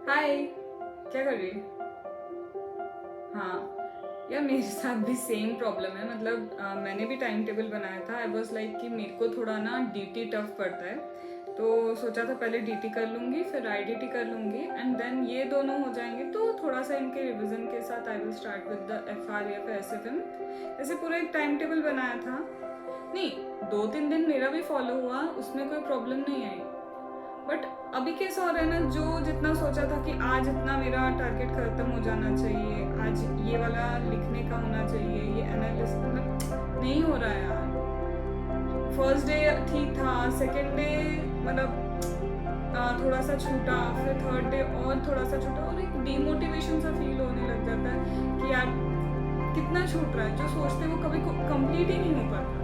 हाय, क्या कर रही है? हाँ यार, मेरे साथ भी सेम प्रॉब्लम है। मतलब मैंने भी टाइम टेबल बनाया था। आई वॉज लाइक कि मेरे को थोड़ा ना डीटी टफ पड़ता है, तो सोचा था पहले डीटी कर लूँगी फिर आईडीटी कर लूँगी एंड देन ये दोनों हो जाएंगे तो थोड़ा सा इनके रिविजन के साथ I will start with the FR या फिर एसएफएम। ऐसे पूरा एक टाइम टेबल बनाया था। नहीं, 2-3 दिन मेरा भी फॉलो हुआ, उसमें कोई प्रॉब्लम नहीं आई। बट अभी कैसा हो रहा है ना, जो जितना सोचा था कि आज इतना मेरा टारगेट खत्म हो जाना चाहिए, आज ये वाला लिखने का होना चाहिए, ये एनालिसिस, मतलब नहीं हो रहा है यार। फर्स्ट डे ठीक था, सेकेंड डे मतलब थोड़ा सा छूटा, फिर थर्ड डे और थोड़ा सा छूटा और एक डिमोटिवेशन सा फील होने लग जाता है कि यार कितना छूट रहा है, जो सोचते वो कभी कंप्लीट ही नहीं हो पाता।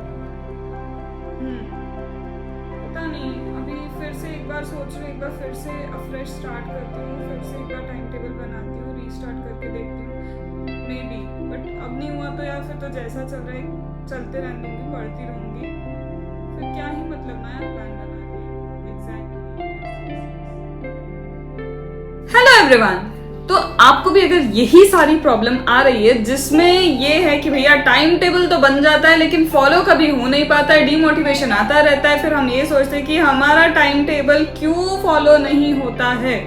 पता नहीं, अभी फिर से एक बार सोच रही हूँ, एक बार फिर से फ्रेश स्टार्ट करती हूँ, फिर से एक बार टाइम टेबल बनाती हूँ, रीस्टार्ट करके देखती हूँ मे बी। बट अब नहीं हुआ तो यार फिर तो जैसा चल रहा है चलते रहने दूंगी, पढ़ती रहूंगी, फिर क्या ही मतलब नया प्लान बना के। हेलो एवरीवन, तो आपको भी अगर यही सारी प्रॉब्लम आ रही है जिसमें ये है कि भैया टाइम टेबल तो बन जाता है लेकिन फॉलो कभी हो नहीं पाता है, डिमोटिवेशन आता रहता है, फिर हम ये सोचते हैं कि हमारा टाइम टेबल क्यों फॉलो नहीं होता है।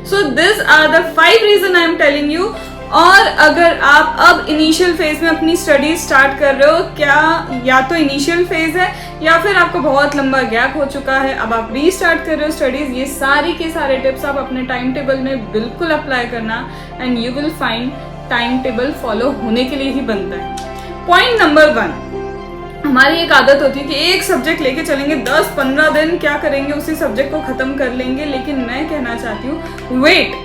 So this are the 5 reason I am telling you. और अगर आप अब इनिशियल फेज में अपनी स्टडी स्टार्ट कर रहे हो, क्या या तो इनिशियल फेज है या फिर आपको बहुत लंबा गैप हो चुका है, अब आप रीस्टार्ट कर रहे हो स्टडीज, ये सारी के सारे टिप्स आप अपने टाइम टेबल में बिल्कुल अप्लाई करना and you will find time table follow होने के लिए ही बनता है। पॉइंट नंबर 1, हमारी एक आदत होती है कि एक सब्जेक्ट लेके चलेंगे, 10-15 दिन क्या करेंगे, उसी सब्जेक्ट को खत्म कर लेंगे। लेकिन मैं कहना चाहती हूँ वेट,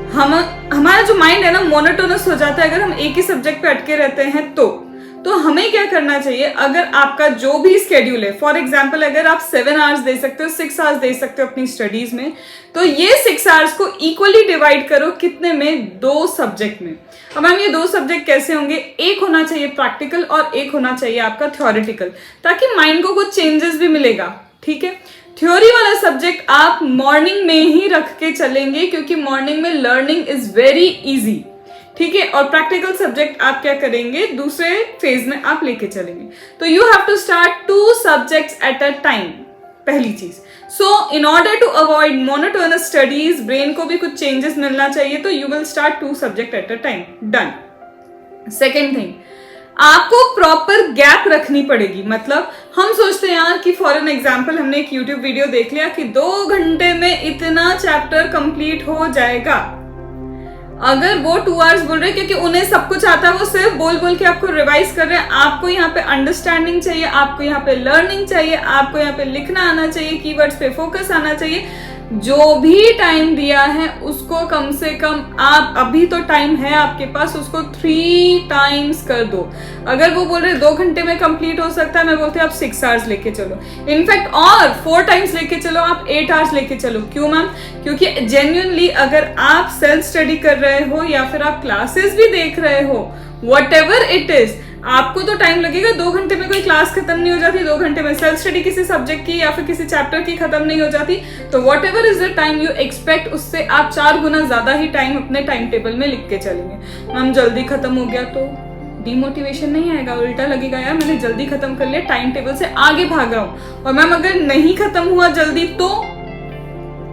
हमारा जो माइंड है ना मोनोटोनस हो जाता है अगर हम एक ही सब्जेक्ट पे अटके रहते हैं तो हमें क्या करना चाहिए, अगर आपका जो भी स्केड्यूल है, फॉर एग्जांपल अगर आप 7 आवर्स दे सकते हो, 6 आवर्स दे सकते हो अपनी स्टडीज में, तो ये 6 आवर्स को इक्वली डिवाइड करो कितने में, 2 सब्जेक्ट में। अब मैम ये 2 सब्जेक्ट कैसे होंगे, एक होना चाहिए प्रैक्टिकल और एक होना चाहिए आपका थ्योरेटिकल, ताकि माइंड को कुछ चेंजेस भी मिलेगा। ठीक है, थ्योरी वाला सब्जेक्ट आप मॉर्निंग में ही रख के चलेंगे क्योंकि मॉर्निंग में लर्निंग इज वेरी इजी। ठीक है, और प्रैक्टिकल सब्जेक्ट आप क्या करेंगे, दूसरे फेज में आप लेके चलेंगे। तो you have to start 2 subjects at a time, पहली चीज। So in order to avoid monotonous studies, brain को भी कुछ चेंजेस मिलना चाहिए, तो you will start 2 subject at a time. Done. Second thing, आपको प्रॉपर गैप रखनी पड़ेगी। मतलब हम सोचते हैं यार कि फॉर एन एग्जाम्पल हमने एक यूट्यूब वीडियो देख लिया कि 2 घंटे में इतना चैप्टर कंप्लीट हो जाएगा। अगर वो 2 आवर्स बोल रहे हैं क्योंकि उन्हें सब कुछ आता है, वो सिर्फ बोल बोल के आपको रिवाइज कर रहे हैं, आपको यहाँ पे अंडरस्टैंडिंग चाहिए, आपको यहाँ पे लर्निंग चाहिए, आपको यहाँ पे लिखना आना चाहिए, कीवर्ड्स पे फोकस आना चाहिए। जो भी टाइम दिया है उसको कम से कम आप, अभी तो टाइम है आपके पास, उसको 3 टाइम्स कर दो। अगर वो बोल रहे 2 घंटे में कंप्लीट हो सकता है, मैं बोलती हूँ आप 6 आवर्स लेके चलो, इनफैक्ट और 4 टाइम्स लेके चलो, आप 8 आवर्स लेके चलो। क्यों मैम? क्योंकि जेन्युइनली अगर आप सेल्फ स्टडी कर रहे हो या फिर आप क्लासेस भी देख रहे हो, वट एवर इट इज, आपको तो टाइम लगेगा। 2 घंटे में कोई क्लास खत्म नहीं हो जाती, 2 घंटे में सेल्फ स्टडी किसी सब्जेक्ट की या फिर किसी चैप्टर की खत्म नहीं हो जाती। तो what ever is the time you expect, उससे आप 4 गुना ज्यादा ही टाइम अपने टाइम टेबल में लिख के चलेंगे। मैम जल्दी खत्म हो गया तो डिमोटिवेशन नहीं आएगा, उल्टा लगेगा यार मैंने जल्दी खत्म कर लिया, टाइम टेबल से आगे भागा हूं। और मैम अगर नहीं खत्म हुआ जल्दी तो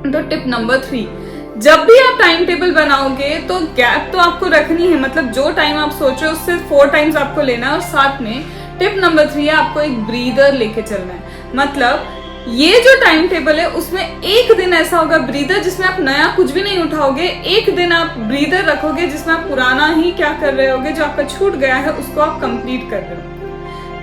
टिप नंबर 3, जब भी आप टाइम टेबल बनाओगे तो गैप तो आपको रखनी है। मतलब जो टाइम आप सोच रहे हो उससे 4 टाइम्स आपको लेना है। और साथ में टिप नंबर 3 है, आपको एक ब्रीदर लेके चलना है। मतलब ये जो टाइम टेबल है उसमें एक दिन ऐसा होगा ब्रीदर जिसमें आप नया कुछ भी नहीं उठाओगे, एक दिन आप ब्रीदर रखोगे जिसमें आप पुराना ही क्या कर रहे होगे, जो आपका छूट गया है उसको आप कंप्लीट कर रहे हो।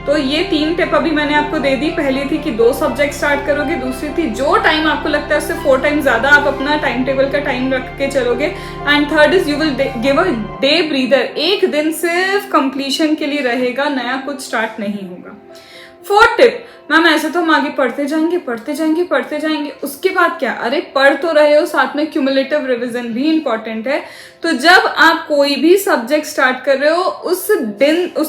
तो ये 3 टिप अभी मैंने आपको दे दी। पहली थी कि 2 सब्जेक्ट स्टार्ट करोगे, दूसरी थी जो टाइम आपको लगता है उससे 4 टाइम ज्यादा आप अपना टाइम टेबल का टाइम रख के चलोगे, and third is you will give a day breather, एक दिन सिर्फ कंप्लीशन के लिए रहेगा, नया कुछ स्टार्ट नहीं होगा। 4th टिप, मैम ऐसे तो हम आगे पढ़ते जाएंगे, उसके बाद क्या? अरे पढ़ तो रहे हो, साथ में क्यूमुलेटिव रिवीजन भी इंपॉर्टेंट है। तो जब आप कोई भी सब्जेक्ट स्टार्ट कर रहे हो, उस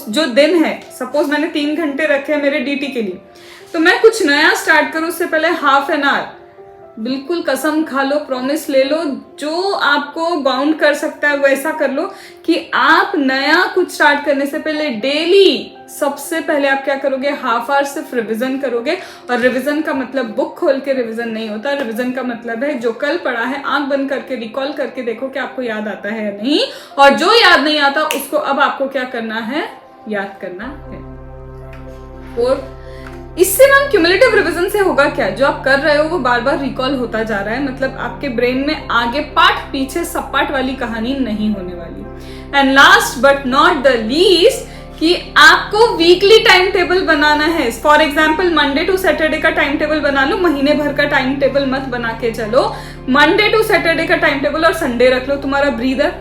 जो दिन है, सपोज मैंने 3 घंटे रखे हैं मेरे डीटी के लिए, तो मैं कुछ नया स्टार्ट करूं उससे पहले हाफ एन आवर बिल्कुल कसम खा लो, प्रॉमिस ले लो, जो आपको बाउंड कर सकता है वैसा कर लो कि आप नया कुछ स्टार्ट करने से पहले डेली सबसे पहले आप क्या करोगे, हाफ आवर सिर्फ रिवीजन करोगे। और रिवीजन का मतलब बुक खोल के रिवीजन नहीं होता, रिवीजन का मतलब है जो कल पढ़ा है आंख बंद करके रिकॉल करके देखो कि आपको याद आता है या नहीं, और जो याद नहीं आता उसको अब आपको क्या करना है, याद करना है। और इससे मैम क्यूमुलेटिव रिवीजन से होगा क्या, जो आप कर रहे हो वो बार बार रिकॉल होता जा रहा है, मतलब आपके ब्रेन में आगे पाठ पीछे सपाट वाली कहानी नहीं होने वाली। And last but not the least कि आपको वीकली टाइम टेबल बनाना है। For example Monday to Saturday का टाइम टेबल बना लो, महीने भर का टाइम टेबल मत बना के चलो। मंडे टू सैटरडे का टाइम टेबल और संडे रख लो तुम्हारा ब्रीदर।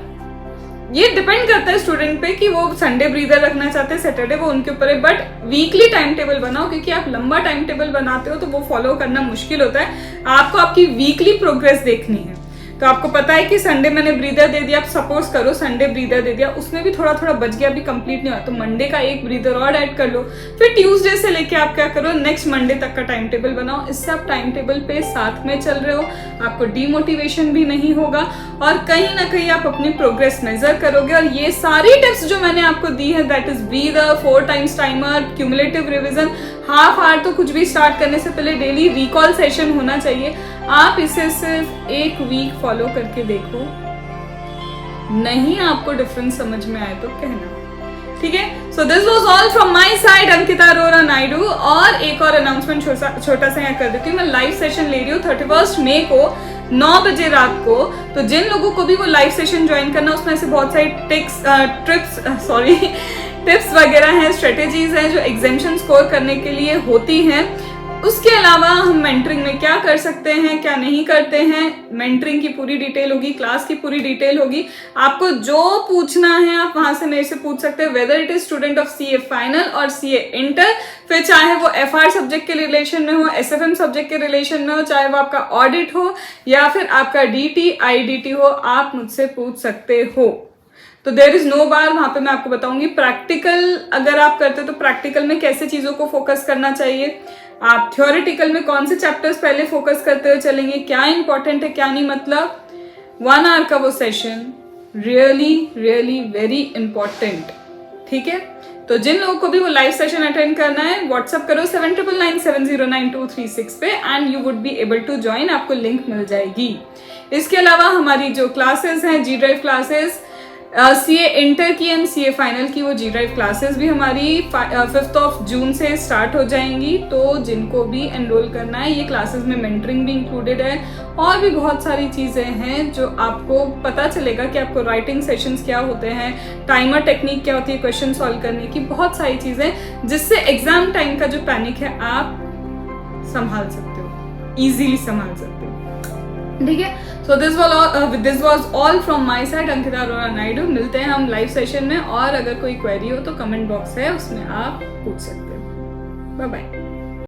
ये डिपेंड करता है स्टूडेंट पे कि वो संडे ब्रीदर रखना चाहते हैं, सैटरडे वो उनके ऊपर है, बट वीकली टाइम टेबल बनाओ, क्योंकि आप लंबा टाइम टेबल बनाते हो तो वो फॉलो करना मुश्किल होता है। आपको आपकी वीकली प्रोग्रेस देखनी है। तो आपको पता है कि संडे मैंने ब्रीदर दे दिया, आप सपोज करो संडे ब्रीदर दे दिया, उसमें भी थोड़ा थोड़ा बच गया, अभी कंप्लीट नहीं हुआ, तो मंडे का एक ब्रीदर और ऐड कर लो। फिर ट्यूसडे से लेके आप क्या करो, नेक्स्ट मंडे तक का टाइम टेबल बनाओ। इससे आप टाइम टेबल पे साथ में चल रहे हो, आपको डीमोटिवेशन भी नहीं होगा और कहीं ना कहीं आप अपनी प्रोग्रेस मेजर करोगे। और ये सारी टिप्स जो मैंने आपको दी है, that is breather, 4 times timer, cumulative revision, half hour तो कुछ भी स्टार्ट करने से पहले डेली रिकॉल सेशन होना चाहिए। आप इसे सिर्फ एक वीक फॉलो करके देखो, नहीं आपको डिफरेंस समझ में आए तो कहना, ठीक है। So this was all from my side, Ankita Arora Naidu. और एक और अनाउंसमेंट छोटा सा यहाँ कर देती हूँ, मैं लाइव सेशन ले रही हूँ 31 मई को 9 बजे रात को। तो जिन लोगों को भी वो लाइव सेशन ज्वाइन करना, उसमें ऐसे बहुत सारी टिप्स वगैरह हैं, स्ट्रेटेजीज हैं जो एग्जामिनेशन स्कोर करने के लिए होती हैं। उसके अलावा हम मेंटरिंग में क्या कर सकते हैं, क्या नहीं करते हैं, मेंटरिंग की पूरी डिटेल होगी, क्लास की पूरी डिटेल होगी। आपको जो पूछना है आप वहां से मेरे से पूछ सकते हैं, whether it is student of CA final और सीए इंटर, फिर चाहे वो एफआर सब्जेक्ट के रिलेशन में हो, एसएफएम सब्जेक्ट के रिलेशन में हो, चाहे वो आपका ऑडिट हो या फिर आपका डीटी आईडीटी हो, आप मुझसे पूछ सकते हो। तो देयर इज नो बार, वहां पे मैं आपको बताऊंगी प्रैक्टिकल अगर आप करते हो तो प्रैक्टिकल में कैसे चीजों को फोकस करना चाहिए, आप थ्योरेटिकल में कौन से चैप्टर्स पहले फोकस करते हुए चलेंगे, क्या इंपॉर्टेंट है क्या नहीं। मतलब 1 आवर का वो session really really very important, ठीक है। तो जिन लोगों को भी वो लाइव सेशन अटेंड करना है, व्हाट्सअप करो 7999709236 पे and you would be able to join, आपको लिंक मिल जाएगी। इसके अलावा हमारी जो क्लासेस हैं, G drive classes, CA inter की एंड सीए फाइनल की, वो जी ड्राइव क्लासेस भी हमारी 5 जून से स्टार्ट हो जाएंगी। तो जिनको भी एनरोल करना है, ये क्लासेस में मेंटरिंग भी इंक्लूडेड है और भी बहुत सारी चीजें हैं जो आपको पता चलेगा कि आपको राइटिंग सेशंस क्या होते हैं, टाइमर टेक्निक क्या होती है क्वेश्चन सॉल्व करने की, बहुत सारी चीजें जिससे एग्जाम टाइम का जो पैनिक है आप संभाल सकते हो, इजीली संभाल सकते हो, ठीक है। So this was all from my side, Ankita Arora Naidu. मिलते हैं हम लाइव सेशन में, और अगर कोई क्वेरी हो तो कमेंट बॉक्स है उसमें आप पूछ सकते हो। Bye bye.